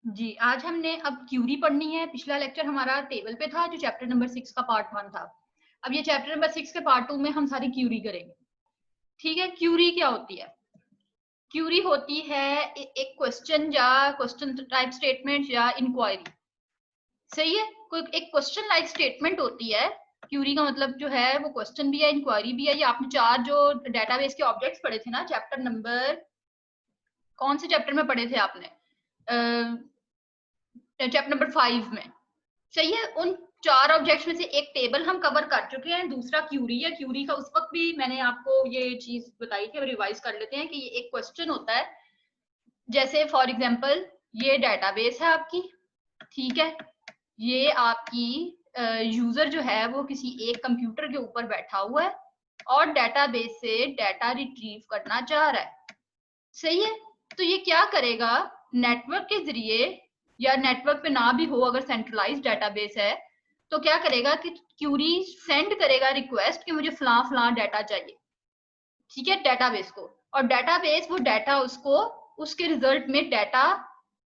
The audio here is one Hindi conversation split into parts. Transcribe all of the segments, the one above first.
जी, आज हमने अब क्यूरी पढ़नी है। पिछला लेक्चर हमारा टेबल पे था, जो चैप्टर नंबर 6 का पार्ट 1 था। अब ये चैप्टर नंबर 6 के पार्ट 2 में हम सारी क्यूरी करेंगे। ठीक है, क्यूरी क्या होती है? क्यूरी होती है एक क्वेश्चन या क्वेश्चन टाइप स्टेटमेंट या इंक्वायरी। सही है, कोई एक क्वेश्चन लाइक स्टेटमेंट होती है। क्यूरी का मतलब जो है वो क्वेश्चन भी है, इंक्वायरी भी है। ये आपने 4 जो डेटाबेस के ऑब्जेक्ट्स पढ़े थे ना, चैप्टर नंबर कौन से चैप्टर में पढ़े थे आपने? चैप्टर नंबर 5 में। सही है, उन 4 ऑब्जेक्ट्स में से एक टेबल हम कवर कर चुके हैं, दूसरा क्यूरी है। क्यूरी का उस वक्त भी मैंने आपको ये चीज बताई थी, अब रिवाइज कर लेते हैं कि ये एक क्वेश्चन होता है। जैसे फॉर एग्जांपल ये डेटाबेस है आपकी, ठीक है, ये आपकी यूजर जो है वो किसी एक कंप्यूटर के ऊपर बैठा हुआ है और डेटाबेस से डाटा रिट्रीव करना चाह रहा है। सही है, तो ये क्या करेगा, नेटवर्क के जरिए, या नेटवर्क पे ना भी हो अगर सेंट्रलाइज डेटाबेस है, तो क्या करेगा कि क्यूरी सेंड करेगा रिक्वेस्ट कि मुझे फला फला डाटा चाहिए। ठीक है, डेटाबेस को, और डेटाबेस वो डाटा उसको उसके रिजल्ट में डाटा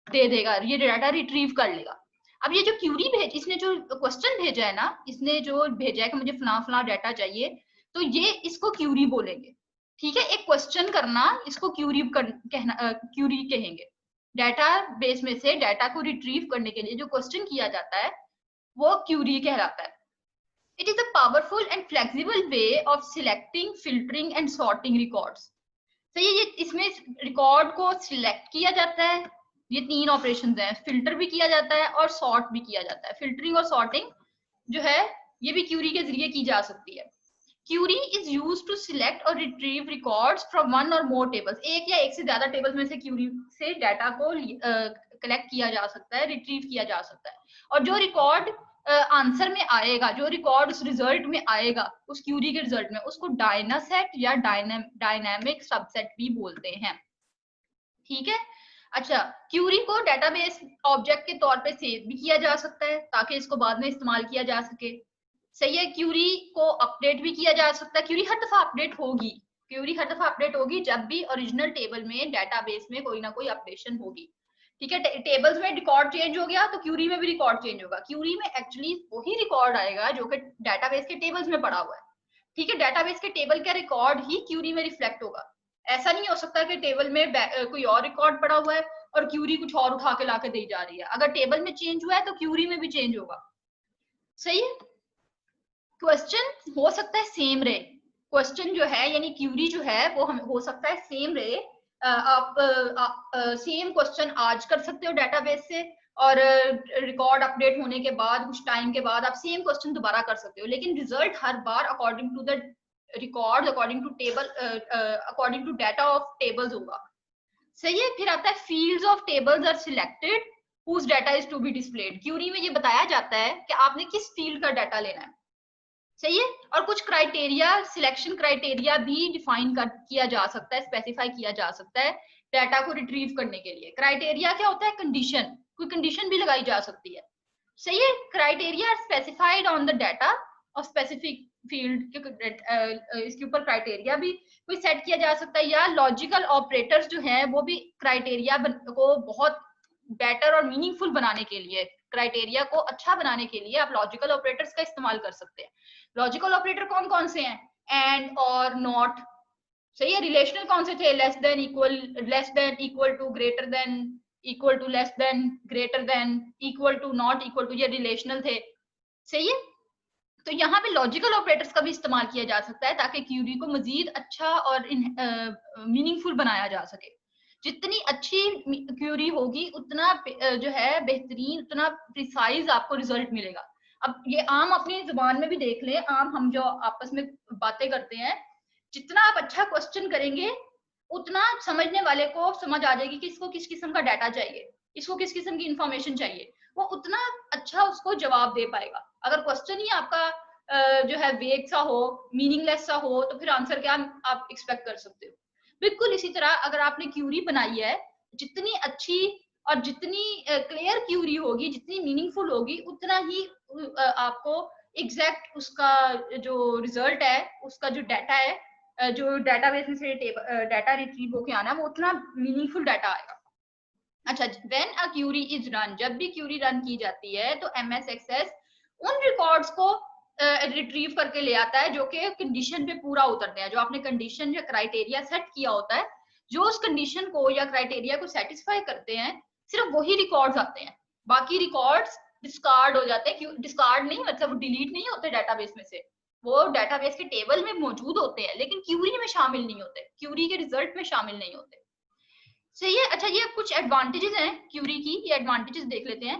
दे देगा, ये डाटा रिट्रीव कर लेगा। अब ये जो क्यूरी भेज, इसने जो क्वेश्चन भेजा है ना, इसने जो भेजा है कि मुझे फला फला डाटा चाहिए, तो ये इसको क्यूरी बोलेंगे। ठीक है, एक क्वेश्चन करना इसको क्यूरी कहना, क्यूरी कहेंगे। डाटा बेस में से डाटा को रिट्रीव करने के लिए जो क्वेश्चन किया जाता है वो क्यूरी कहलाता है। It is a powerful and flexible way of selecting, filtering and sorting records. तो ये इसमें रिकॉर्ड को सिलेक्ट किया जाता है, ये 3 ऑपरेशन हैं, फिल्टर भी किया जाता है और सॉर्ट भी किया जाता है। फिल्टरिंग और सॉर्टिंग जो है ये भी क्यूरी के जरिए की जा सकती है। Query is use to select or retrieve records from one or more tables. एक या एक से ज्यादा टेबल्स में से क्यूरी से डाटा को कलेक्ट किया जा सकता है, रिट्रीव किया जा सकता है। और जो रिकॉर्ड आंसर में आएगा, जो रिकॉर्ड उस रिजल्ट में आएगा, उस क्यूरी के रिजल्ट में, उसको डायनासेट या डायनामिक सबसेट भी बोलते हैं। ठीक है, अच्छा, क्यूरी को डेटाबेस ऑब्जेक्ट के तौर पे सेव भी किया जा सकता है ताकि इसको बाद में इस्तेमाल किया जा सके। सही है, क्यूरी को अपडेट भी किया जा सकता है। क्यूरी हर दफा अपडेट होगी, क्यूरी हर दफा अपडेट होगी जब भी ओरिजिनल टेबल में, डेटाबेस में कोई ना कोई अपडेशन होगी। ठीक है, टेबल्स में रिकॉर्ड चेंज हो गया तो क्यूरी में भी रिकॉर्ड चेंज होगा। क्यूरी में एक्चुअली वही रिकॉर्ड आएगा जो कि डेटाबेस के टेबल्स में पड़ा हुआ है। ठीक है, डेटाबेस के टेबल का रिकॉर्ड ही क्यूरी में रिफ्लेक्ट होगा। ऐसा नहीं हो सकता कि टेबल में कोई और रिकॉर्ड पड़ा हुआ है और क्यूरी कुछ और उठा के लाके दी जा रही है। अगर टेबल में चेंज हुआ है तो क्यूरी में भी चेंज होगा। सही है, क्वेश्चन हो सकता है सेम रहे, क्वेश्चन जो है यानी क्यूरी जो है वो हम हो सकता है सेम रहे। आप सेम क्वेश्चन आज कर सकते हो डेटाबेस से, और रिकॉर्ड अपडेट होने के बाद कुछ टाइम के बाद आप सेम क्वेश्चन दोबारा कर सकते हो, लेकिन रिजल्ट हर बार according to the record, according to table, according to data of tables होगा। सही है, फिर आता है fields of tables are selected whose data is to be displayed। Query में ये बताया जाता है कि आपने किस फील्ड का डाटा लेना है। सही है, और कुछ क्राइटेरिया, सिलेक्शन क्राइटेरिया भी डिफाइन किया जा सकता है, स्पेसिफाई किया जा सकता है डाटा को रिट्रीव करने के लिए। क्राइटेरिया क्या होता है? कंडीशन, कोई कंडीशन भी लगाई जा सकती है। सही है, criteria are specified on the data of specific field. इसके ऊपर क्राइटेरिया भी कोई सेट किया जा सकता है, या लॉजिकल ऑपरेटर्स जो हैं वो भी क्राइटेरिया को बहुत बेटर और मीनिंगफुल बनाने के लिए, क्राइटेरिया को अच्छा बनाने के लिए आप लॉजिकल ऑपरेटर्स का इस्तेमाल कर सकते हैं। लॉजिकल ऑपरेटर कौन कौन से हैं? एंड और नॉट। सही है, रिलेशनल कौन से थे? Less than, equal, less than, equal to, greater than, equal to, less than, greater than, equal to, not equal to, ये रिलेशनल थे। सही है, तो यहाँ पे लॉजिकल ऑपरेटर्स का भी इस्तेमाल किया जा सकता है ताकि क्यूरी को मजीद अच्छा और मीनिंगफुल बनाया जा सके। जितनी अच्छी क्यूरी होगी उतना जो है बेहतरीन, उतना प्रिसाइज आपको रिजल्ट मिलेगा। अब ये आम अपनी जुबान में भी देख लें, आम हम जो आपस में बातें करते हैं, जितना आप अच्छा क्वेश्चन करेंगे उतना समझने वाले को समझ आ जाएगी कि इसको किस किस्म का डाटा चाहिए, इसको किस किस्म की इंफॉर्मेशन चाहिए, वो उतना अच्छा उसको जवाब दे पाएगा। अगर क्वेश्चन ही आपका जो है वेग सा हो, मीनिंगलेस सा हो, तो फिर आंसर क्या आप एक्सपेक्ट कर सकते हो? बिल्कुल इसी तरह अगर आपने क्यूरी बनाई है, जितनी अच्छी और जितनी क्लियर क्यूरी होगी, जितनी मीनिंगफुल होगी, उतना ही आपको एग्जैक्ट उसका जो रिजल्ट है, उसका जो डाटा है, जो डाटाबेस में से डाटा रिट्रीव होके आना है, वो उतना मीनिंगफुल डाटा आएगा। अच्छा, when a query is run, जब भी क्यूरी रन की जाती है तो एमएस एक्सेस उन रिकॉर्ड्स को रिट्रीव करके ले आता है जो कि कंडीशन पे पूरा उतरते हैं, जो आपने कंडीशन या क्राइटेरिया सेट किया होता है, जो उस कंडीशन को या क्राइटेरिया को सेटिस्फाई करते हैं, सिर्फ वही रिकॉर्ड्स आते हैं। बाकी रिकॉर्ड्स डिस्कार्ड हो जाते हैं। डिस्कार्ड नहीं मतलब डिलीट नहीं होते डेटाबेस में से, वो डेटाबेस के टेबल में मौजूद होते हैं लेकिन क्यूरी में शामिल नहीं होते, क्यूरी के रिजल्ट में शामिल नहीं होते। सही है। अच्छा, ये कुछ एडवांटेजेस हैं क्यूरी की, ये एडवांटेजेस देख लेते हैं।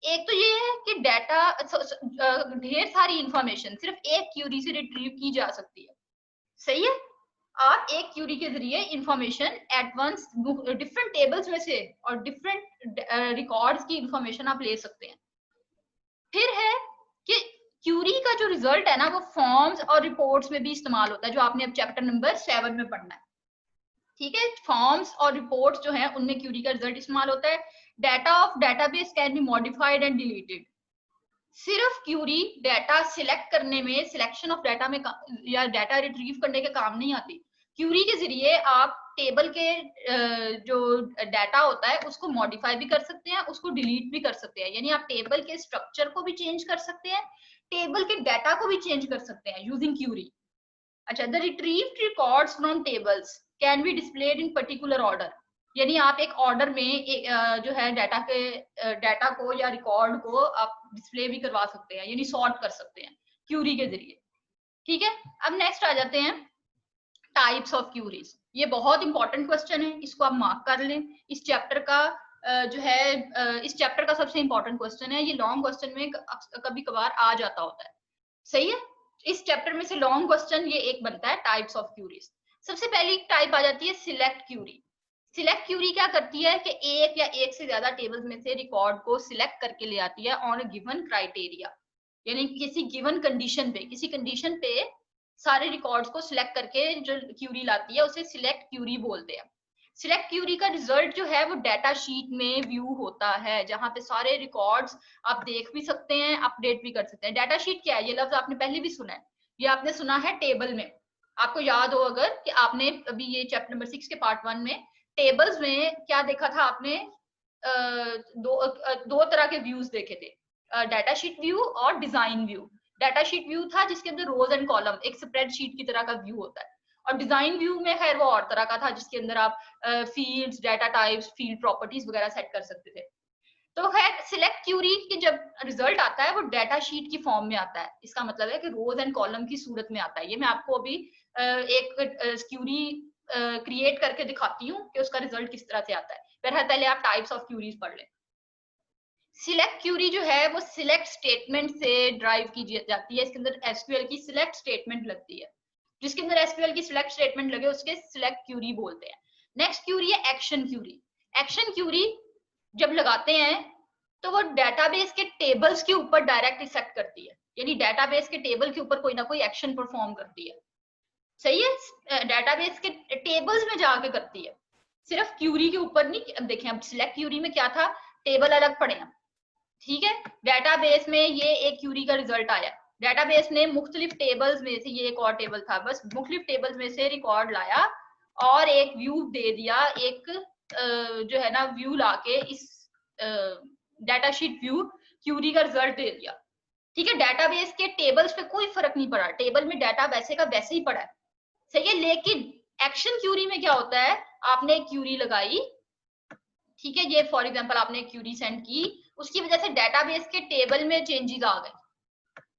एक तो ये है कि डाटा ढेर सारी इंफॉर्मेशन सिर्फ एक क्यूरी से रिट्रीव की जा सकती है। सही है। आप एक क्यूरी के जरिए information at once different tables में से और डिफरेंट रिकॉर्ड्स की इंफॉर्मेशन आप ले सकते हैं। फिर है कि क्यूरी का जो रिजल्ट है ना वो फॉर्म्स और रिपोर्ट्स में भी इस्तेमाल होता है, जो आपने अब चैप्टर नंबर 7 में पढ़ना है। ठीक है, फॉर्म्स और रिपोर्ट्स जो है उनमें क्यूरी का रिजल्ट इस्तेमाल होता है। Data of database can be modified and deleted. सिर्फ क्यूरी डाटा सिलेक्ट करने में, सिलेक्शन ऑफ डाटा में या डाटा रिट्रीव करने के काम नहीं आती। क्यूरी के जरिए आप टेबल के जो डाटा होता है उसको मॉडिफाई भी कर सकते हैं, उसको डिलीट भी कर सकते हैं। यानी आप टेबल के स्ट्रक्चर को भी चेंज कर सकते हैं, टेबल के डाटा को भी चेंज कर सकते हैं यूजिंग क्यूरी। अच्छा, the retrieved records from tables can be displayed in particular order. यानी आप एक ऑर्डर में जो है डाटा को या रिकॉर्ड को आप डिस्प्ले भी करवा सकते हैं, यानी सॉर्ट कर सकते हैं क्यूरी के जरिए। ठीक है, अब नेक्स्ट आ जाते हैं टाइप्स ऑफ क्यूरीज। ये बहुत इंपॉर्टेंट क्वेश्चन है, इसको आप मार्क कर लें। इस चैप्टर का जो है इस चैप्टर का सबसे इंपॉर्टेंट क्वेश्चन है। ये लॉन्ग क्वेश्चन में कभी कभार आ जाता होता है। सही है। इस चैप्टर में से लॉन्ग क्वेश्चन ये एक बनता है, टाइप्स ऑफ क्यूरीज। सबसे पहली टाइप आ जाती है सिलेक्ट क्यूरी। सिलेक्ट क्यूरी क्या करती है कि एक या एक से ज्यादा टेबल्स में से रिकॉर्ड को सिलेक्ट करके ले आती है ऑन अ गिवन क्राइटेरिया। यानी किसी गिवन कंडीशन पे, किसी कंडीशन पे सारे रिकॉर्ड्स को सिलेक्ट करके जो क्यूरी लाती है उसे सिलेक्ट क्यूरी बोलते हैं। सिलेक्ट क्यूरी का रिजल्ट जो है वो डाटा शीट में व्यू होता है, जहां पे सारे रिकॉर्ड्स आप देख भी सकते हैं, अपडेट भी कर सकते हैं। डाटा शीट क्या है, ये लफ्ज आपने पहले भी सुना है, ये आपने सुना है टेबल में। आपको याद हो अगर कि आपने अभी ये चैप्टर नंबर 6 के पार्ट 1 में टेबल्स में क्या देखा था आपने, दो तरह के व्यूज देखे थे, डाटा शीट व्यू और design view. Data sheet view था जिसके अंदर रोज एंड कॉलम एक स्प्रेडशीट की तरह का व्यू होता है, और डिजाइन व्यू में खैर वो और तरह का था जिसके अंदर आप fields, data types, field properties वगैरह सेट कर सकते थे। तो खैर सिलेक्ट क्यूरी के जब रिजल्ट आता है वो डाटा शीट की फॉर्म में आता है। इसका मतलब है कि रोज एंड कॉलम की सूरत में आता है। ये मैं आपको अभी एक क्यूरी क्रिएट करके दिखाती हूँ कि उसका रिजल्ट किस तरह से आता है। पहले आप टाइप्स ऑफ क्यूरीज पढ़ लें। सिलेक्ट क्यूरी जो है वो सिलेक्ट स्टेटमेंट से ड्राइव की जाती है। इसके अंदर एसक्यूएल की सिलेक्ट स्टेटमेंट लगती है, जिसके अंदर एसक्यूएल की सिलेक्ट स्टेटमेंट लगे उसके सिलेक्ट क्यूरी बोलते हैं। नेक्स्ट क्यूरी है एक्शन क्यूरी। एक्शन क्यूरी जब लगाते हैं तो वो डेटाबेस के टेबल्स के ऊपर डायरेक्ट इफेक्ट करती है, यानी डेटाबेस के टेबल के ऊपर कोई ना कोई एक्शन परफॉर्म करती है। सही है, डेटाबेस के टेबल्स में जाके करती है, सिर्फ क्यूरी के ऊपर नहीं। अब देखें, अब सिलेक्ट क्यूरी में क्या था, टेबल अलग पड़े हैं। ठीक है, डेटाबेस में ये एक क्यूरी का रिजल्ट आया, डेटाबेस ने मुख्तलिफ टेबल्स में से, ये एक और टेबल था, बस मुख्तलिफ टेबल्स में से रिकॉर्ड लाया और एक व्यू दे दिया, एक जो है ना व्यू लाके इस डाटा शीट व्यू क्यूरी का रिजल्ट दे दिया। ठीक है, डेटाबेस के टेबल्स पे कोई फर्क नहीं पड़ा, टेबल में डाटा वैसे का वैसे ही पड़ा है। सही है, लेकिन एक्शन क्यूरी में क्या होता है, आपने एक क्यूरी लगाई, ठीक है, ये फॉर एग्जांपल आपने एक क्यूरी सेंड की, उसकी वजह से डेटाबेस के टेबल में चेंजेस आ गए,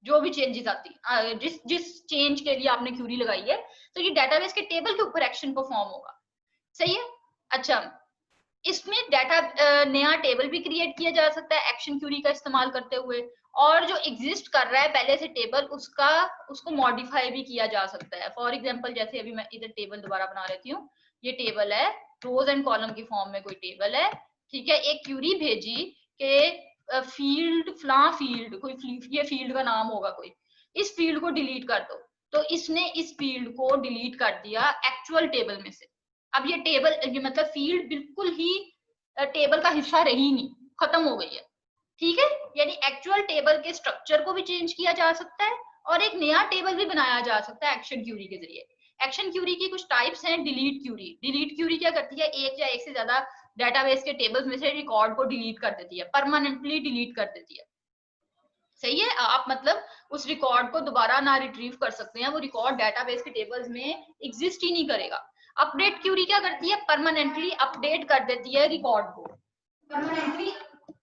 जो भी चेंजेस आती, जिस चेंज के लिए आपने क्यूरी लगाई है, तो ये डेटाबेस के टेबल के ऊपर एक्शन परफॉर्म होगा। सही है। अच्छा, इसमें डाटा नया टेबल भी क्रिएट किया जा सकता है एक्शन क्यूरी का इस्तेमाल करते हुए, और जो एग्जिस्ट कर रहा है पहले से टेबल उसको मॉडिफाई भी किया जा सकता है। फॉर एग्जांपल जैसे अभी मैं इधर टेबल दोबारा बना लेती हूँ, ये टेबल है, रोज एंड कॉलम की फॉर्म में कोई टेबल है। ठीक है, एक क्यूरी भेजी कि फील्ड फला फील्ड, कोई ये फील्ड का नाम होगा कोई, इस फील्ड को डिलीट कर दो, तो इसने इस फील्ड को डिलीट कर दिया एक्चुअल टेबल में से। अब ये टेबल, ये मतलब फील्ड बिल्कुल ही टेबल का हिस्सा रही नहीं, खत्म हो गई है। ठीक है, यानी एक्चुअल टेबल के स्ट्रक्चर को भी चेंज किया जा सकता है और एक नया टेबल भी बनाया जा सकता है एक्शन क्यूरी के जरिए। एक्शन क्यूरी की कुछ टाइप्स हैं। डिलीट क्यूरी, डिलीट क्यूरी क्या करती है, एक या एक से ज्यादा डेटाबेस के टेबल्स में से रिकॉर्ड को डिलीट कर देती है, परमानेंटली डिलीट कर देती है। सही है, आप मतलब उस रिकॉर्ड को दोबारा ना रिट्रीव कर सकते हैं, वो रिकॉर्ड डेटाबेस के टेबल्स में एग्जिस्ट ही नहीं करेगा। अपडेट क्यूरी क्या करती है, परमानेंटली अपडेट कर देती है रिकॉर्ड को,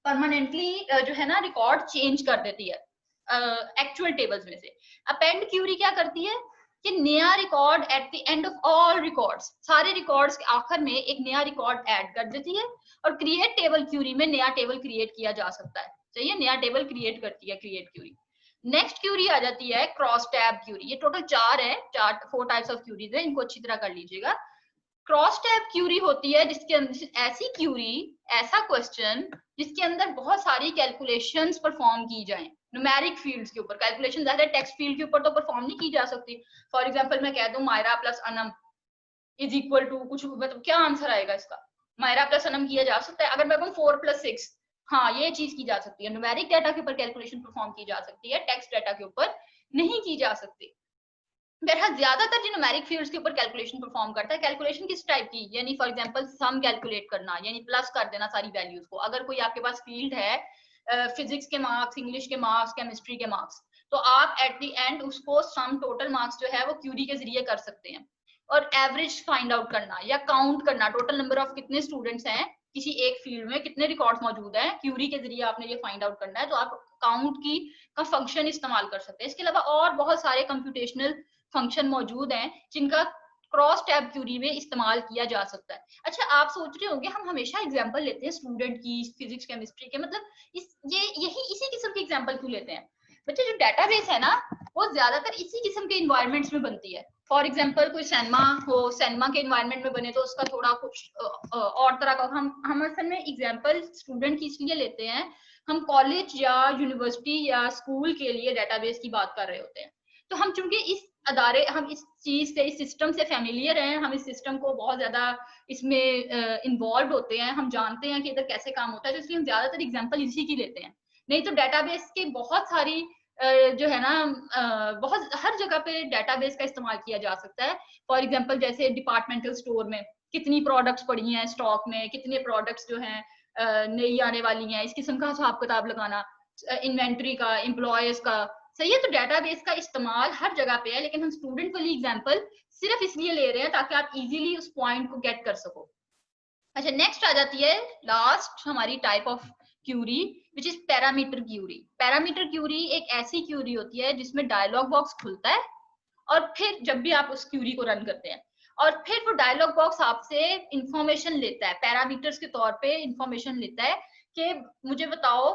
परमानेंटली जो है ना रिकॉर्ड चेंज कर देती है एक्चुअल टेबल्स में से। अपेंड क्यूरी क्या करती है कि नया record at the end of all records, सारे रिकॉर्ड्स के आखिर में एक नया रिकॉर्ड ऐड कर देती है। और क्रिएट टेबल क्यूरी में नया टेबल क्रिएट किया जा सकता है, सही है, नया टेबल क्रिएट करती है क्रिएट क्यूरी। नेक्स्ट क्यूरी आ जाती है क्रॉस टैब क्यूरी। ये टोटल 4 टाइप्स ऑफ क्यूरीज है, इनको अच्छी तरह कर लीजिएगा। क्रॉस टैब क्यूरी होती है जिसके अंदर ऐसी क्यूरी, ऐसा क्वेश्चन जिसके अंदर बहुत सारी कैलकुलेशंस परफॉर्म की जाएं न्यूमेरिक फील्ड्स के ऊपर। कैलकुलेशन ज्यादा टेक्स्ट फील्ड के ऊपर तो परफॉर्म नहीं की जा सकती। फॉर एग्जांपल मैं कह दूं Myra plus Anam is equal to कुछ, मतलब क्या आंसर आएगा इसका, मायरा प्लस अनम किया जा सकता है। अगर मैं कहूं 4 + 6, हाँ ये चीज की जा सकती है। न्यूमेरिक डाटा के ऊपर कैलकुलेशन परफॉर्म की जा सकती है, टेक्स्ट डाटा के ऊपर नहीं की जा सकती। बहरहाल ज्यादातर जो न्यूमेरिक फील्ड्स के ऊपर कैलकुलेशन परफॉर्म करता है, कैलकुलेशन किस टाइप की, यानी फॉर एग्जांपल सम कैलकुलेट करना, यानी प्लस कर देना सारी वैल्यूज को। अगर कोई आपके पास फील्ड है फिजिक्स के मार्क्स, इंग्लिश के मार्क्स, केमिस्ट्री के मार्क्स, तो आप एट द एंड उसको सम टोटल मार्क्स जो है वो क्यूरी के जरिए कर सकते हैं। और एवरेज फाइंड आउट करना या काउंट करना, टोटल नंबर ऑफ कितने स्टूडेंट्स हैं किसी एक फील्ड में, कितने रिकॉर्ड्स मौजूद हैं, क्यूरी के जरिए आपने ये फाइंड आउट करना है, तो आप काउंट की का फंक्शन इस्तेमाल कर सकते हैं। इसके अलावा और बहुत सारे कंप्यूटेशनल फंक्शन मौजूद हैं जिनका क्रॉस टैब क्यूरी में इस्तेमाल किया जा सकता है। अच्छा, आप सोच रहे होंगे हम हमेशा एग्जांपल लेते हैं स्टूडेंट की, फिजिक्स केमिस्ट्री के, मतलब इसी किस्म की एग्जांपल क्यों लेते हैं? बच्चे जो डेटाबेस है ना वो ज्यादातर इसी किस्म के इन्वायरमेंट्स में बनती है। फॉर एग्जांपल कोई सिनेमा हो, सिनेमा के इन्वायरमेंट में बने तो उसका थोड़ा कुछ और तरह का। हम असल में एग्जांपल स्टूडेंट की इसलिए लेते हैं, हम कॉलेज या यूनिवर्सिटी या स्कूल के लिए डेटाबेस की बात कर रहे होते हैं। तो हम चूंकि इस अदारे, हम इस चीज से, इस सिस्टम से फैमिलियर हैं, हम इस सिस्टम को बहुत ज्यादा इसमें इन्वॉल्व होते हैं, हम जानते हैं कि इधर कैसे काम होता है, तो इसलिए हम ज्यादातर एग्जांपल इसी की लेते हैं। नहीं तो डेटाबेस की बहुत सारी जो है ना बहुत हर जगह पे डेटाबेस का इस्तेमाल किया जा सकता है। फॉर एग्जांपल जैसे डिपार्टमेंटल स्टोर में कितनी प्रोडक्ट्स पड़ी हैं स्टॉक में, कितने प्रोडक्ट्स जो हैं नई आने वाली हैं, इस किस्म का हिसाब किताब लगाना, इन्वेंट्री का, एम्प्लॉयज का, सही है। तो डेटाबेस का इस्तेमाल हर जगह पे है, लेकिन हम स्टूडेंट वाली एग्जांपल सिर्फ इसलिए ले रहे हैं ताकि आप इजीली उस पॉइंट को गेट कर सको। अच्छा, नेक्स्ट आ जाती है लास्ट हमारी type of query which is parameter query. Parameter query एक ऐसी क्यूरी होती है जिसमें डायलॉग बॉक्स खुलता है और फिर जब भी आप उस क्यूरी को रन करते हैं और फिर वो डायलॉग बॉक्स आपसे इंफॉर्मेशन लेता है, पैरामीटर्स के तौर पे इंफॉर्मेशन लेता है कि मुझे बताओ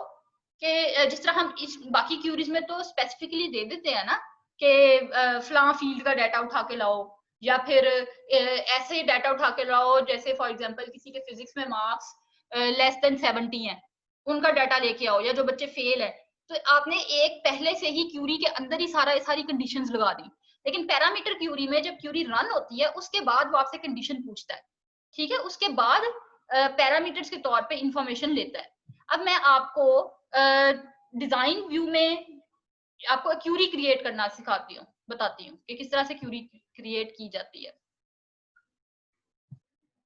कि जिस तरह हम इस बाकी क्यूरीज में तो स्पेसिफिकली दे देते हैं ना कि फलां फील्ड का डाटा उठा के लाओ, या फिर ऐसे डाटा उठा के लाओ जैसे फॉर एग्जांपल किसी के फिजिक्स में मार्क्स लेस देन 70 हैं, उनका डाटा लेके आओ, या जो बच्चे फेल है। तो आपने एक पहले से ही क्यूरी के अंदर ही सारी कंडीशंस लगा दी। लेकिन पैरामीटर क्यूरी में जब क्यूरी रन होती है उसके बाद वो आपसे कंडीशन पूछता है, ठीक है, उसके बाद पैरामीटर्स के तौर पे इंफॉर्मेशन लेता है। अब मैं आपको डिजाइन व्यू में आपको क्यूरी क्रिएट करना सिखाती हूँ, बताती हूँ कि किस तरह से क्यूरी क्रिएट की जाती है।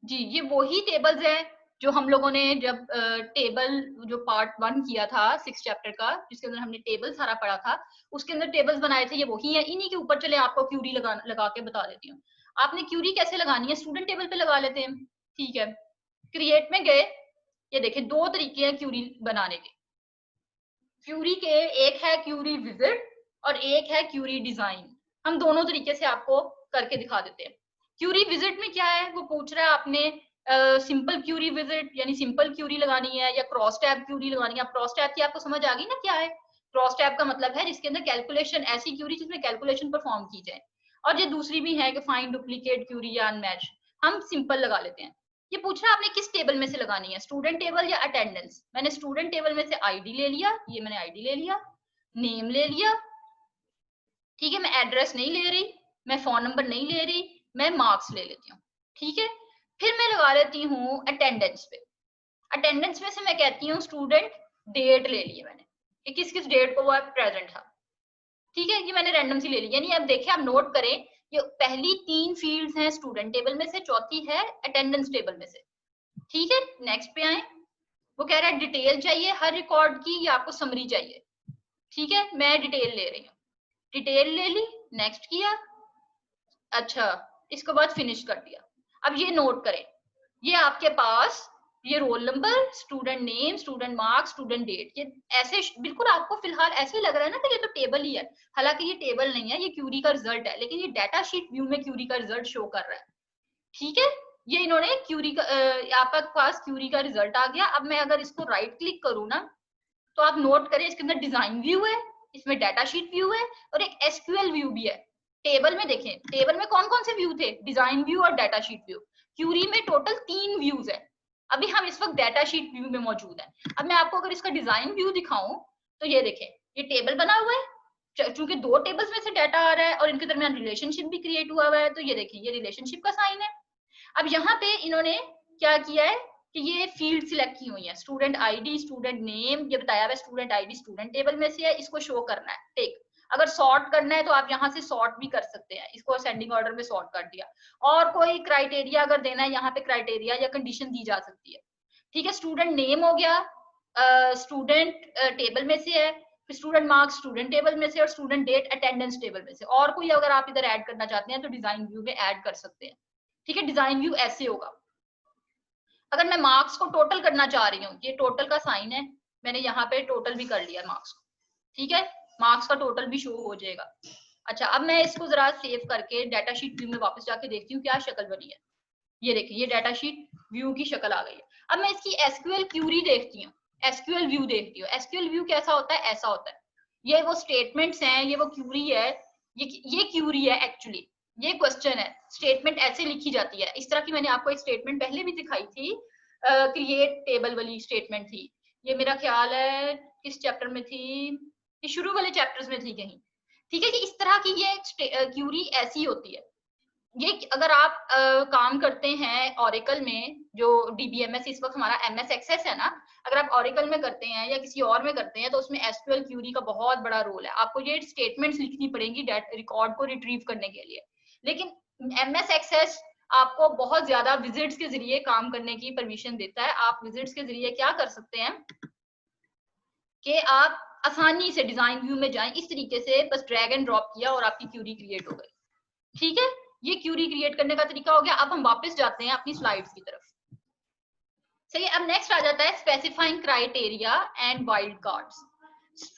जी, ये वही टेबल्स है जो हम लोगों ने जब टेबल जो पार्ट 1 किया था 6 चैप्टर का, जिसके अंदर हमने टेबल सारा पढ़ा था, उसके अंदर टेबल्स बनाए थे, ये वही है। इन्हीं के ऊपर चले आपको क्यूरी लगा के बता देती हूँ। आपने क्यूरी कैसे लगानी है, स्टूडेंट टेबल पे लगा लेते हैं, ठीक है। क्रिएट में गए, ये देखिए 2 तरीके हैं क्यूरी बनाने के। क्यूरी के एक है क्यूरी विजिट और एक है क्यूरी डिजाइन। हम दोनों तरीके से आपको करके दिखा देते हैं। क्यूरी विजिट में क्या है, वो पूछ रहा है आपने सिंपल क्यूरी विजिट यानी सिंपल क्यूरी लगानी है या क्रॉस टैब क्यूरी लगानी है। अब क्रॉस टैब की आपको समझ आ गई ना क्या है? क्रॉस टैब का मतलब है जिसके अंदर कैलकुलेशन, ऐसी क्यूरी जिसमें कैलकुलेशन परफॉर्म की जाए। और ये दूसरी भी है कि फाइंड डुप्लीकेट क्यूरी या अनमैच। हम सिंपल लगा लेते हैं। ये पूछ रहा है आपने किस टेबल में से लगानी है, स्टूडेंट टेबल या अटेंडेंस। मैंने स्टूडेंट टेबल में से आईडी ले लिया, ये मैंने आईडी ले लिया, नेम ले लिया, ठीक है। मैं एड्रेस नहीं ले रही, मैं फोन नंबर नहीं ले रही, मैं मार्क्स ले लेती हूँ, ठीक है। फिर मैं लगा लेती हूँ अटेंडेंस पे। अटेंडेंस में से मैं कहती हूँ स्टूडेंट डेट ले ली है मैंने कि किस किस डेट को वो प्रेजेंट था, ठीक है। ये मैंने रैंडम सी ले ली। यानी अब देखिए, आप नोट करें, ये पहली 3 फील्ड्स हैं स्टूडेंट टेबल में से, चौथी है अटेंडेंस टेबल में से। ठीक है, नेक्स्ट पे आए। वो कह रहा है डिटेल चाहिए हर रिकॉर्ड की या आपको समरी चाहिए। ठीक है, मैं डिटेल ले रही हूँ, डिटेल ले ली, नेक्स्ट किया, अच्छा इसके बाद फिनिश कर दिया। अब ये नोट करें, ये आपके पास ये roll number, student name, student marks, student date, ये ऐसे बिल्कुल आपको फिलहाल ऐसे ही लग रहा है ना कि ये तो टेबल ही है, हालांकि ये टेबल नहीं है, ये क्यूरी का रिजल्ट है, लेकिन ये डाटा शीट व्यू में क्यूरी का रिजल्ट शो कर रहा है। ठीक है, ये इन्होंने क्यूरी का आपके पास क्यूरी का रिजल्ट आ गया। अब मैं अगर इसको राइट क्लिक करूँ ना, तो आप नोट करें इसके अंदर डिजाइन व्यू है, इसमें डाटा शीट व्यू है और एक एसक्यूएल व्यू भी है। टेबल में देखें, टेबल में कौन कौन से व्यू थे, डिजाइन व्यू और डाटा शीट व्यू। क्यूरी में टोटल 3 व्यूज है। अभी हम इस वक्त डाटा शीट व्यू में मौजूद है। अब मैं आपको अगर इसका डिजाइन व्यू दिखाऊं तो ये देखें, ये टेबल बना हुआ है, चूंकि 2 टेबल्स में से डाटा आ रहा है और इनके दरमियान रिलेशनशिप भी क्रिएट हुआ है, तो ये देखें, ये रिलेशनशिप का साइन है। अब यहाँ पे इन्होंने क्या किया है कि ये फील्ड सिलेक्ट की हुई है, स्टूडेंट आईडी, स्टूडेंट नेम, ये बताया हुआ स्टूडेंट आईडी स्टूडेंट टेबल में से है, इसको शो करना है। ठीक, अगर सॉर्ट करना है तो आप यहाँ से सॉर्ट भी कर सकते हैं, इसको असेंडिंग ऑर्डर में सॉर्ट कर दिया। और कोई क्राइटेरिया अगर देना है, यहाँ पे क्राइटेरिया या कंडीशन दी जा सकती है। ठीक है, स्टूडेंट नेम हो गया, स्टूडेंट टेबल में से है, स्टूडेंट मार्क्स स्टूडेंट टेबल में से, और स्टूडेंट डेट अटेंडेंस टेबल में से। और कोई अगर आप इधर ऐड करना चाहते हैं तो डिजाइन व्यू में ऐड कर सकते हैं। ठीक है, डिजाइन व्यू ऐसे होगा। अगर मैं मार्क्स को टोटल करना चाह रही हूँ, ये टोटल का साइन है, मैंने यहाँ पे टोटल भी कर लिया मार्क्स को। ठीक है, मार्क्स का टोटल भी शो हो जाएगा। अच्छा, अब मैं इसको जरा सेव करके डाटा शीट व्यू में वापस जाके देखती हूँ क्या शक्ल बनी है। ये देखिए, ये डाटा शीट व्यू की शक्ल आ गई है। अब मैं इसकी एसक्यूएल क्यूरी देखती हूँ, एसक्यूएल व्यू देखती हूँ। एसक्यूएल व्यू कैसा होता है, ऐसा होता है। ये वो स्टेटमेंट्स हैं, ये वो क्यूरी है, ये क्यूरी है एक्चुअली, ये क्वेश्चन है। स्टेटमेंट ऐसे लिखी जाती है, इस तरह की मैंने आपको एक स्टेटमेंट पहले भी दिखाई थी, क्रिएट टेबल वाली स्टेटमेंट थी। ये मेरा ख्याल है किस चैप्टर में थी, ये शुरू वाले चैप्टर्स में थी कहीं। ठीक है, कि इस तरह की ये क्यूरी ऐसी होती है। ये अगर आप काम करते हैं ओरेकल में, जो डीबीएमएस इस वक्त हमारा एमएस एक्सेस है ना, अगर आप ओरेकल में करते हैं या किसी और में करते हैं तो उसमें एसक्यूएल क्यूरी का बहुत बड़ा रोल है। आपको ये स्टेटमेंट्स लिखनी पड़ेंगी रिकॉर्ड को रिट्रीव करने के लिए। लेकिन एमएस एक्सेस आपको बहुत ज्यादा विजिट्स के जरिए काम करने की परमिशन देता है। आप विजिट्स के जरिए क्या कर सकते हैं कि आप आसानी से डिजाइन व्यू में जाएं, इस तरीके से बस ड्रैग एंड ड्रॉप किया और आपकी क्यूरी क्रिएट हो गई। ठीक है, ये क्यूरी क्रिएट करने का तरीका हो गया। अब हम वापस जाते हैं अपनी स्लाइड्स की तरफ। सही, अब नेक्स्ट आ जाता है specifying criteria and wild cards.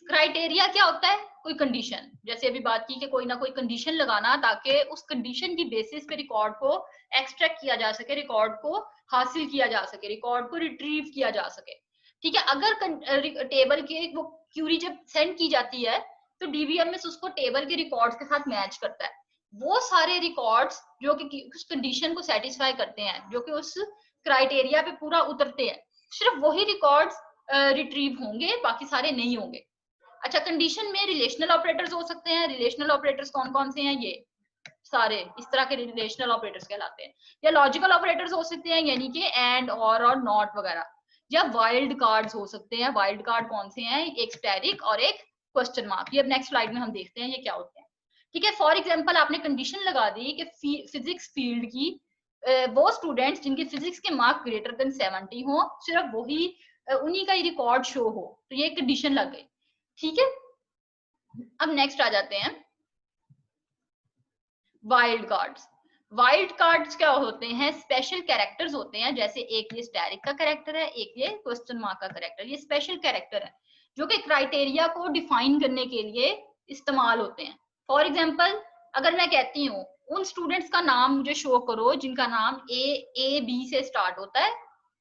Criteria क्या होता है, कोई कंडीशन, जैसे अभी बात की कि कोई ना कोई कंडीशन लगाना ताकि उस कंडीशन की बेसिस पे रिकॉर्ड को एक्सट्रैक्ट किया जा सके, रिकॉर्ड को हासिल किया जा सके, रिकॉर्ड को रिट्रीव किया जा सके। ठीक है, अगर टेबल के वो क्यूरी जब सेंड की जाती है तो डीबीएमएस उसको टेबल के रिकॉर्ड्स के साथ मैच करता है। वो सारे रिकॉर्ड्स जो कि उस कंडीशन को सेटिस्फाई करते हैं, जो कि उस क्राइटेरिया पे पूरा उतरते हैं, सिर्फ वही रिकॉर्ड्स रिट्रीव होंगे, बाकी सारे नहीं होंगे। अच्छा, कंडीशन में रिलेशनल ऑपरेटर्स हो सकते हैं। रिलेशनल ऑपरेटर्स कौन कौन से हैं, ये सारे इस तरह के रिलेशनल ऑपरेटर्स कहलाते हैं। या लॉजिकल ऑपरेटर्स हो सकते हैं, यानी कि एंड और नॉट वगैरह। या वाइल्ड कार्ड्स हो सकते हैं। वाइल्ड कार्ड कौन से हैं, एक स्टैटिक और एक क्वेश्चन मार्क। ये अब नेक्स्ट स्लाइड में हम देखते हैं ये क्या होते हैं। ठीक है, फॉर एग्जाम्पल आपने कंडीशन लगा दी कि फिजिक्स फील्ड की वो स्टूडेंट्स जिनके फिजिक्स के मार्क ग्रेटर देन 70 हो, सिर्फ वही उन्हीं का ही रिकॉर्ड शो हो, तो ये कंडीशन लग गई। ठीक है, अब नेक्स्ट आ जाते हैं वाइल्ड कार्ड्स। वाइल्ड कार्ड्स क्या होते हैं, स्पेशल कैरेक्टर्स होते हैं। जैसे एक ये स्टैटिक का कैरेक्टर है, एक ये क्वेश्चन मार्क का कैरेक्टर। ये स्पेशल कैरेक्टर है जो कि क्राइटेरिया को डिफाइन करने के लिए इस्तेमाल होते हैं। फॉर एग्जाम्पल, अगर मैं कहती हूँ उन स्टूडेंट्स का नाम मुझे शो करो जिनका नाम ए बी से स्टार्ट होता है,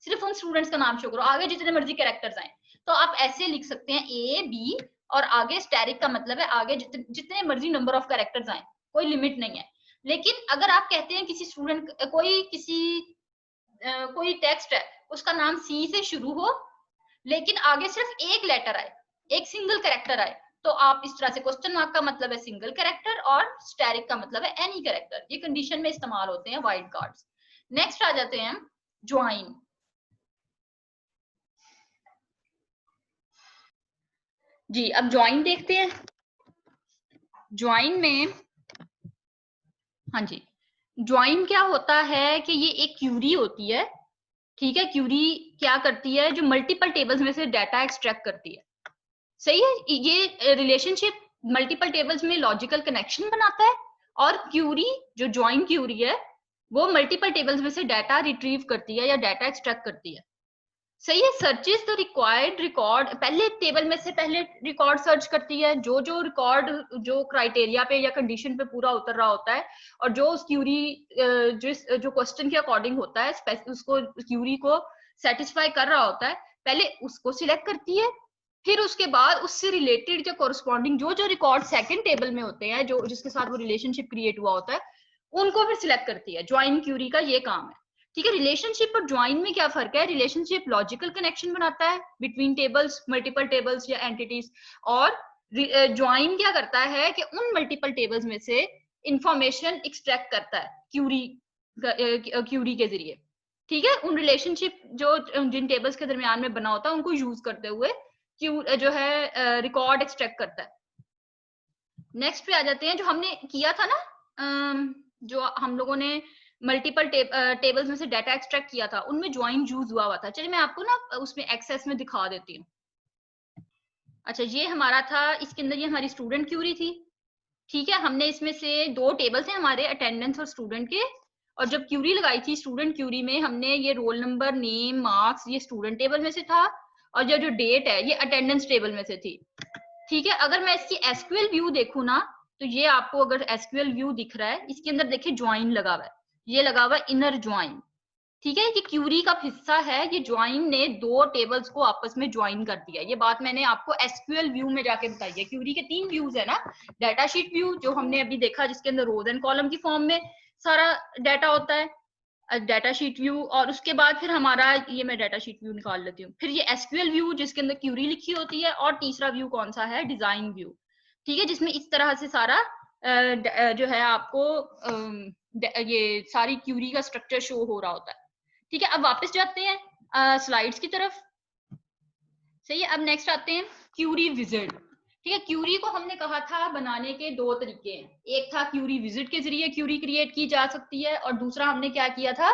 सिर्फ उन स्टूडेंट्स का नाम शो करो, आगे जितने मर्जी कैरेक्टर्स आए, तो आप ऐसे लिख सकते हैं ए बी, और आगे स्टैटिक का मतलब है आगे जितने मर्जी नंबर ऑफ कैरेक्टर्स आए, कोई लिमिट नहीं है। लेकिन अगर आप कहते हैं किसी स्टूडेंट कोई टेक्स्ट है उसका नाम सी से शुरू हो, लेकिन आगे सिर्फ एक लेटर आए, एक सिंगल कैरेक्टर आए, तो आप इस तरह से, क्वेश्चन मार्क का मतलब है सिंगल कैरेक्टर और स्टैटिक का मतलब है एनी कैरेक्टर। ये कंडीशन में इस्तेमाल होते हैं वाइल्ड कार्ड्स। नेक्स्ट आ जाते हैं ज्वाइन। जी, अब ज्वाइन देखते हैं। ज्वाइन में, हाँ जी, ज्वाइन क्या होता है कि ये एक क्यूरी होती है ठीक है, क्यूरी क्या करती है, जो मल्टीपल टेबल्स में से डाटा एक्सट्रैक्ट करती है। सही है, ये रिलेशनशिप मल्टीपल टेबल्स में लॉजिकल कनेक्शन बनाता है, और क्यूरी जो ज्वाइन क्यूरी है वो मल्टीपल टेबल्स में से डाटा रिट्रीव करती है या डाटा एक्सट्रैक्ट करती है। सही है, सर्चेस द रिक्वायर्ड रिकॉर्ड, पहले टेबल में से पहले रिकॉर्ड सर्च करती है, जो जो रिकॉर्ड जो क्राइटेरिया पे या कंडीशन पे पूरा उतर रहा होता है, और जो उस क्यूरी जिस जो क्वेश्चन के अकॉर्डिंग होता है, उसको क्यूरी को सेटिस्फाई कर रहा होता है, पहले उसको सिलेक्ट करती है। फिर उसके बाद उससे रिलेटेड या कोरस्पॉन्डिंग जो जो रिकॉर्ड सेकंड टेबल में होते हैं, जो जिसके साथ वो रिलेशनशिप क्रिएट हुआ होता है, उनको फिर सिलेक्ट करती है। ज्वाइन क्यूरी का ये काम है। ठीक है, रिलेशनशिप और ज्वाइन में क्या फर्क है? रिलेशनशिप लॉजिकल कनेक्शन बनाता है बिटवीन टेबल्स, मल्टीपल टेबल्स या एंटिटीज, और ज्वाइन क्या करता है कि उन मल्टीपल टेबल्स में से इंफॉर्मेशन एक्सट्रैक्ट करता है क्यूरी के जरिए। ठीक है, उन रिलेशनशिप जो जिन टेबल्स के दरमियान में बना होता है उनको यूज करते हुए क्यू जो है रिकॉर्ड एक्सट्रैक्ट करता है। नेक्स्ट पे आ जाते हैं, जो हमने किया था ना, जो हम लोगों ने मल्टीपल टेबल्स में से डाटा एक्सट्रैक्ट किया था, उनमें ज्वाइन यूज हुआ था। चलिए मैं आपको ना उसमें एक्सेस में दिखा देती हूँ। अच्छा, ये हमारा था, इसके अंदर ये हमारी स्टूडेंट क्यूरी थी। ठीक है, हमने इसमें से दो टेबल्स हैं हमारे, अटेंडेंस और स्टूडेंट के, और जब क्यूरी लगाई थी स्टूडेंट क्यूरी में, हमने ये रोल नंबर, नेम, मार्क्स ये स्टूडेंट टेबल में से था, और जो जो डेट है ये अटेंडेंस टेबल में से थी। ठीक है, अगर मैं इसकी एसक्यूएल व्यू देखूं ना, तो ये आपको अगर एसक्यूएल व्यू दिख रहा है, इसके अंदर देखिए ज्वाइन लगा हुआ है, ये लगा हुआ है इनर ज्वाइन। ठीक है, ये क्यूरी का हिस्सा है, ये ज्वाइन ने दो टेबल्स को आपस में ज्वाइन कर दिया। ये बात मैंने आपको एसक्यूएल व्यू में जाके बताई है। क्यूरी के तीन व्यूज है ना, डाटा शीट व्यू जो हमने अभी देखा, जिसके अंदर रोज एंड कॉलम की फॉर्म में सारा डाटा होता है, डाटा शीट व्यू, और उसके बाद फिर हमारा, ये मैं डाटा शीट व्यू निकाल लेती हूँ, फिर ये एसक्यूएल व्यू जिसके अंदर क्यूरी लिखी होती है, और तीसरा व्यू कौन सा है? Design view. ठीक है, जिसमें इस तरह से सारा जो है आपको ये सारी क्यूरी का स्ट्रक्चर शो हो रहा होता है। ठीक है, अब वापस जाते हैं स्लाइड्स की तरफ। सही है, अब नेक्स्ट आते हैं क्यूरी विजिट। ठीक है, क्यूरी को हमने कहा था बनाने के दो तरीके हैं, एक था क्यूरी विजिट के जरिए क्यूरी क्रिएट की जा सकती है, और दूसरा हमने क्या किया था?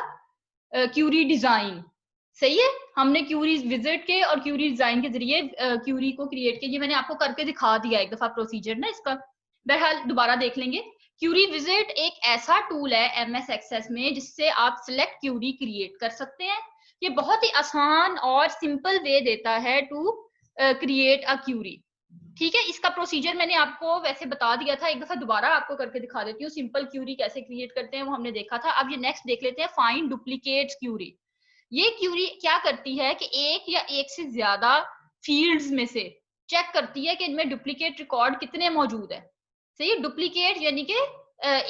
Query design. सही है, हमने क्यूरी विजिट के और क्यूरी डिजाइन के जरिए क्यूरी को क्रिएट किया। ये मैंने आपको करके दिखा दिया एक दफा प्रोसीजर ना इसका, बहरहाल दोबारा देख लेंगे। क्यूरी विजिट एक ऐसा टूल है एमएस एक्सेस में जिससे आप सिलेक्ट क्यूरी क्रिएट कर सकते हैं। ये बहुत ही आसान और सिंपल वे देता है टू क्रिएट अ क्यूरी। ठीक है, इसका प्रोसीजर मैंने आपको वैसे बता दिया था, एक दफा दोबारा आपको करके दिखा देती हूँ। सिंपल क्यूरी कैसे क्रिएट करते हैं वो हमने देखा था। अब ये नेक्स्ट देख लेते हैं, फाइंड डुप्लीकेट्स क्यूरी। ये क्यूरी क्या करती है कि एक या एक से ज्यादा फील्ड्स में से चेक करती है कि इनमें डुप्लीकेट रिकॉर्ड कितने मौजूद है। सही, डुप्लीकेट यानी कि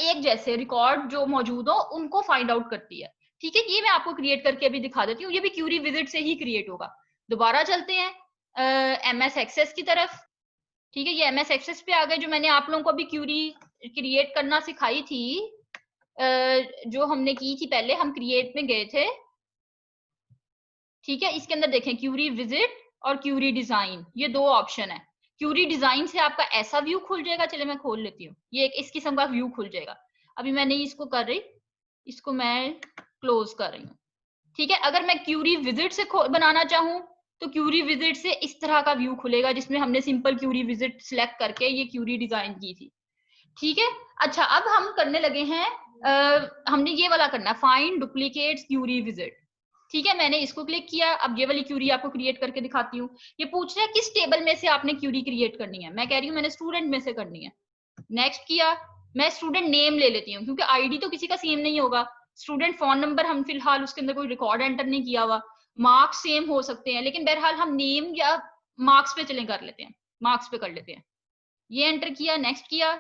एक जैसे रिकॉर्ड जो मौजूद हो उनको फाइंड आउट करती है। ठीक है, ये मैं आपको क्रिएट करके अभी दिखा देती हूँ, ये भी क्यूरी विजिट से ही क्रिएट होगा। दोबारा चलते हैं एमएस एक्सेस की तरफ। ठीक है, ये एमएस एक्सेस पे आ गए, जो मैंने आप लोगों को अभी क्यूरी क्रिएट करना सिखाई थी, जो हमने की थी पहले, हम क्रिएट में गए थे। ठीक है, इसके अंदर देखें क्यूरी विजिट और क्यूरी डिजाइन, ये दो ऑप्शन है। क्यूरी डिजाइन से आपका ऐसा व्यू खुल जाएगा, चले मैं खोल लेती हूँ, ये एक इस किस्म का व्यू खुल जाएगा। अभी मैं नहीं इसको कर रही, इसको मैं क्लोज कर रही हूँ। ठीक है, अगर मैं क्यूरी विजिट से बनाना चाहूँ तो क्यूरी विजिट से इस तरह का व्यू खुलेगा, जिसमें हमने सिंपल क्यूरी विजिट सिलेक्ट करके ये क्यूरी डिजाइन की थी। ठीक है, अच्छा अब हम करने लगे हैं, हमने ये वाला करना, फाइंड डुप्लीकेट्स क्यूरी विजिट। ठीक है, मैंने इसको क्लिक किया, अब ये वाली क्यूरी आपको क्रिएट करके दिखाती हूँ। ये पूछ रहा है किस टेबल में से आपने क्यूरी क्रिएट करनी है, मैं कह रही हूँ मैंने स्टूडेंट में से करनी है। नेक्स्ट किया, मैं स्टूडेंट नेम ले लेती हूँ, क्योंकि आईडी तो किसी का सेम नहीं होगा। स्टूडेंट फोन नंबर हम फिलहाल उसके अंदर कोई रिकॉर्ड एंटर नहीं किया हुआ, मार्क्स सेम हो सकते हैं, लेकिन बहरहाल हम नेम या मार्क्स पे चले कर लेते हैं, मार्क्स पे कर लेते हैं। ये एंटर किया, नेक्स्ट किया,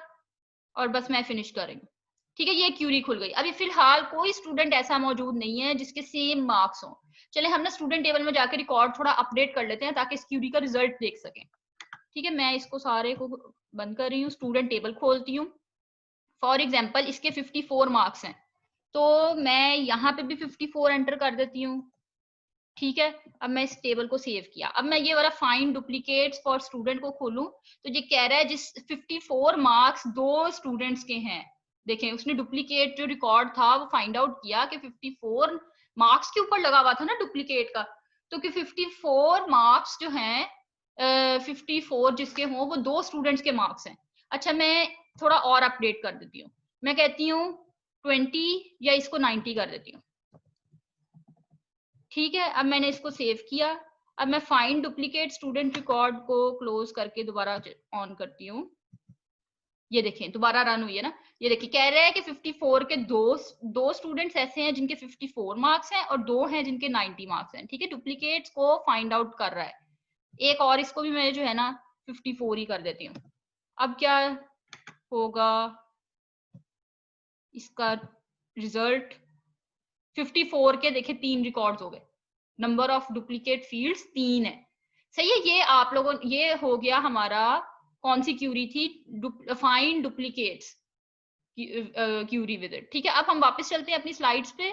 और बस मैं फिनिश कर रही हूँ। ठीक है, ये क्यूरी खुल गई। अभी फिलहाल कोई स्टूडेंट ऐसा मौजूद नहीं है जिसके सेम मार्क्स हो। चले हम ना स्टूडेंट टेबल में जाकर रिकॉर्ड थोड़ा अपडेट कर लेते हैं ताकि इस क्यूरी का रिजल्ट देख सकें। ठीक है, मैं इसको सारे को बंद कर रही हूँ, स्टूडेंट टेबल खोलती हूँ। फॉर एग्जाम्पल इसके 54 मार्क्स हैं, तो मैं यहाँ पे भी 54 एंटर कर देती हूँ। ठीक है, अब मैं इस टेबल को सेव किया। अब मैं ये वाला फाइंड डुप्लीकेट्स फॉर स्टूडेंट को खोलूं, तो ये कह रहा है जिस 54 मार्क्स दो स्टूडेंट्स के हैं, देखें उसने डुप्लीकेट जो रिकॉर्ड था वो फाइंड आउट किया कि 54 मार्क्स के ऊपर लगा हुआ था ना डुप्लीकेट का, तो कि 54 मार्क्स जो हैं 54 जिसके हों वो 2 स्टूडेंट्स के मार्क्स हैं। अच्छा मैं थोड़ा और अपडेट कर देती हूँ, मैं कहती हूँ 20 या इसको 90 कर देती हूँ। ठीक है, अब मैंने इसको सेव किया। अब मैं फाइंड डुप्लीकेट स्टूडेंट रिकॉर्ड को क्लोज करके दोबारा ऑन करती हूँ। ये देखें दोबारा रन हुई है ना, ये देखिए कह रहा है कि 54 के दो स्टूडेंट्स ऐसे हैं जिनके 54 मार्क्स हैं और 2 हैं जिनके 90 मार्क्स हैं। ठीक है, डुप्लीकेट्स को फाइंड आउट कर रहा है। एक और इसको भी मैं जो है ना 54 ही कर देती हूँ। अब क्या होगा इसका रिजल्ट, 54 के देखे 3 रिकॉर्ड्स हो गए, नंबर ऑफ डुप्लीकेट फील्ड्स 3 है। सही है, ये आप लोगों ये हो गया हमारा, कौन सी क्यूरी थी, find duplicates query with it. ठीक है, अब हम वापस चलते हैं अपनी स्लाइड्स पे।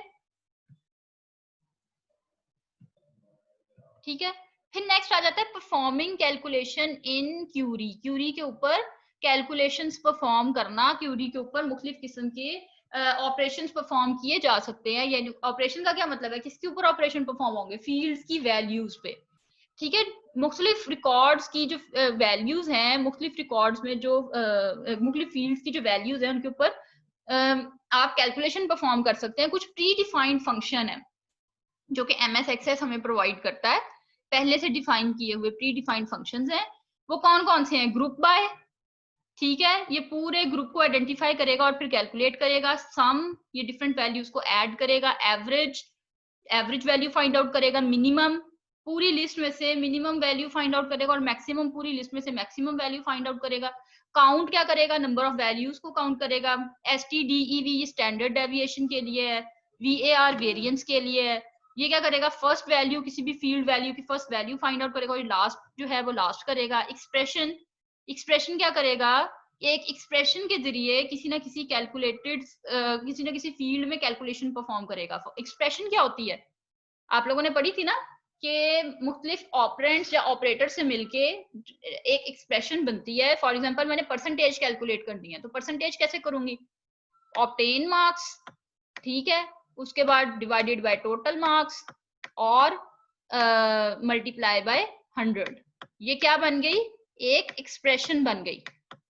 ठीक है, फिर नेक्स्ट आ जाता है performing calculation in query. Query के ऊपर कैलकुलेशंस परफॉर्म करना, क्यूरी के ऊपर मुख्तलिफ किस्म के ऑपरेशंस परफॉर्म किए जा सकते हैं। यानी ऑपरेशन का क्या मतलब है, किसके ऊपर ऑपरेशन परफॉर्म होंगे, फील्ड्स की वैल्यूज पे। ठीक है, मुख्तलिफ रिकॉर्ड्स की जो वैल्यूज हैं, मुख्तलिफ रिकॉर्ड्स में जो मुख्तलिफ फील्ड्स की जो वैल्यूज हैं उनके ऊपर आप कैलकुलेशन परफॉर्म कर सकते हैं। कुछ प्री डिफाइंड फंक्शन है जो कि MS एक्सेस हमें प्रोवाइड करता है, पहले से डिफाइन किए हुए प्री डिफाइंड फंक्शंस हैं। वो कौन कौन से हैं, ग्रुप बाय। ठीक है, ये पूरे ग्रुप को आइडेंटिफाई करेगा और फिर कैलकुलेट करेगा। सम, ये डिफरेंट वैल्यूज को ऐड करेगा। Average, average value find out करेगा। मिनिमम, पूरी लिस्ट में से मिनिमम वैल्यू फाइंड आउट करेगा और मैक्सिमम, पूरी लिस्ट में से मैक्सिमम वैल्यू फाइंड आउट करेगा। काउंट क्या करेगा, नंबर ऑफ वैल्यूज को काउंट करेगा। STDEV ये स्टैंडर्ड डेविएशन के लिए है। VAR वेरिएंस के लिए है। ये क्या करेगा, फर्स्ट वैल्यू, किसी भी फील्ड वैल्यू की फर्स्ट वैल्यू फाइंड आउट करेगा और लास्ट जो है वो लास्ट करेगा। एक्सप्रेशन, एक्सप्रेशन क्या करेगा, एक एक्सप्रेशन के जरिए किसी ना किसी कैलकुलेटेड किसी ना किसी फील्ड में कैलकुलेशन परफॉर्म करेगा। एक्सप्रेशन क्या होती है, आप लोगों ने पढ़ी थी ना कि मुख्तलिफ ऑपरेंट्स या ऑपरेटर से मिलके एक एक्सप्रेशन बनती है। फॉर एग्जांपल मैंने परसेंटेज कैलकुलेट करनी है, तो परसेंटेज कैसे करूंगी, ऑब्टेन मार्क्स। ठीक है, उसके बाद डिवाइडेड बाय टोटल मार्क्स और मल्टीप्लाई बाय 100। ये क्या बन गई, एक एक्सप्रेशन बन गई।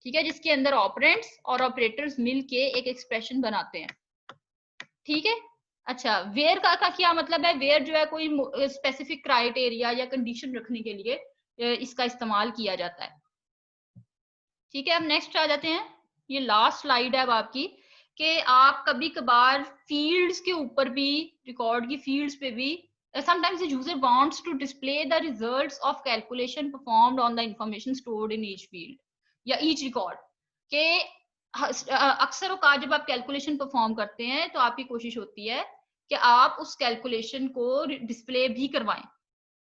ठीक है, जिसके अंदर ऑपरेंट्स और ऑपरेटर्स मिलके एक एक्सप्रेशन बनाते हैं। ठीक है, अच्छा वेयर का क्या मतलब है, वेयर जो है कोई स्पेसिफिक क्राइटेरिया या कंडीशन रखने के लिए इसका इस्तेमाल किया जाता है। ठीक है, अब नेक्स्ट आ जाते हैं, ये लास्ट स्लाइड है अब आपकी, कि आप कभी कभार फील्ड्स के ऊपर भी, रिकॉर्ड की फील्ड्स पे भी, sometimes the user wants to display the results of calculation performed on the information stored in each field या each record, के अक्सर औकात जब आप कैलकुलेशन परफॉर्म करते हैं तो आपकी कोशिश होती है कि आप उस कैलकुलेशन को डिस्प्ले भी करवाएं।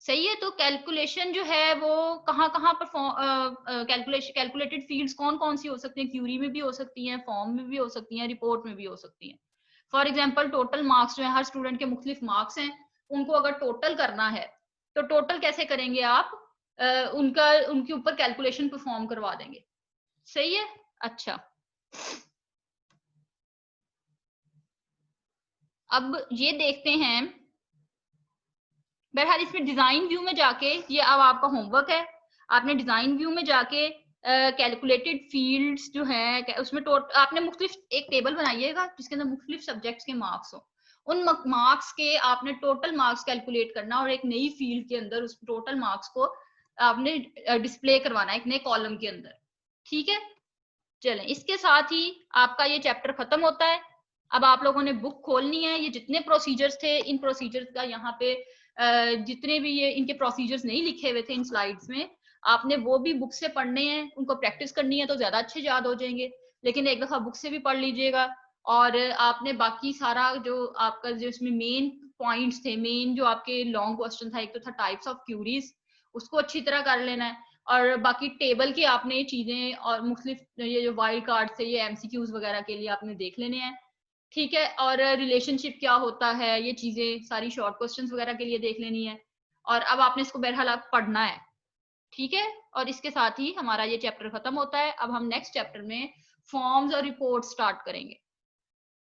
सही है, तो कैलकुलेशन जो है वो कहाँ कहाँ परफॉर्म, कैलकुलेटेड फील्ड्स कौन कौन सी हो सकती हैं, क्यूरी में भी हो सकती हैं, फॉर्म में भी हो सकती हैं, रिपोर्ट में भी हो सकती हैं। फॉर एग्जाम्पल टोटल मार्क्स जो है, हर स्टूडेंट के मुख्तलिफ मार्क्स हैं, उनको अगर टोटल करना है तो टोटल कैसे करेंगे आप, उनके ऊपर कैलकुलेशन परफॉर्म करवा देंगे। सही है, अच्छा अब ये देखते हैं, बहरहाल इसमें डिजाइन व्यू में जाके, ये अब आपका होमवर्क है, आपने डिजाइन व्यू में जाके कैलकुलेटेड फील्ड्स जो है उसमें आपने मुख्तलिफ एक टेबल बनाइएगा जिसके अंदर मुख्तलिफ सब्जेक्ट्स के मार्क्स हो। उन मार्क्स के आपने टोटल मार्क्स कैलकुलेट करना और एक नई फील्ड के अंदर उस टोटल मार्क्स को आपने डिस्प्ले करवाना एक नए कॉलम के अंदर। ठीक है, चलें इसके साथ ही आपका ये चैप्टर खत्म होता है। अब आप लोगों ने बुक खोलनी है, ये जितने प्रोसीजर्स थे इन प्रोसीजर्स का यहाँ पे जितने भी ये इनके प्रोसीजर्स नहीं लिखे हुए थे इन स्लाइड्स में, आपने वो भी बुक से पढ़ने हैं, उनको प्रैक्टिस करनी है तो ज्यादा अच्छे याद हो जाएंगे। लेकिन एक दफा बुक से भी पढ़ लीजिएगा और आपने बाकी सारा जो आपका जो इसमें मेन पॉइंट्स थे, मेन जो आपके लॉन्ग क्वेश्चन था, एक तो था टाइप्स ऑफ क्यूरीज, उसको अच्छी तरह कर लेना है। और बाकी टेबल के आपने ये चीजें और मुख्तलिफ ये जो वाइल्ड कार्ड से ये MCQs वगैरह के लिए आपने देख लेने हैं। ठीक है, और रिलेशनशिप क्या होता है, ये चीजें सारी शॉर्ट क्वेश्चंस वगैरह के लिए देख लेनी है। और अब आपने इसको बहरहाल आप पढ़ना है। ठीक है, और इसके साथ ही हमारा ये चैप्टर खत्म होता है। अब हम नेक्स्ट चैप्टर में फॉर्म्स और रिपोर्ट स्टार्ट करेंगे।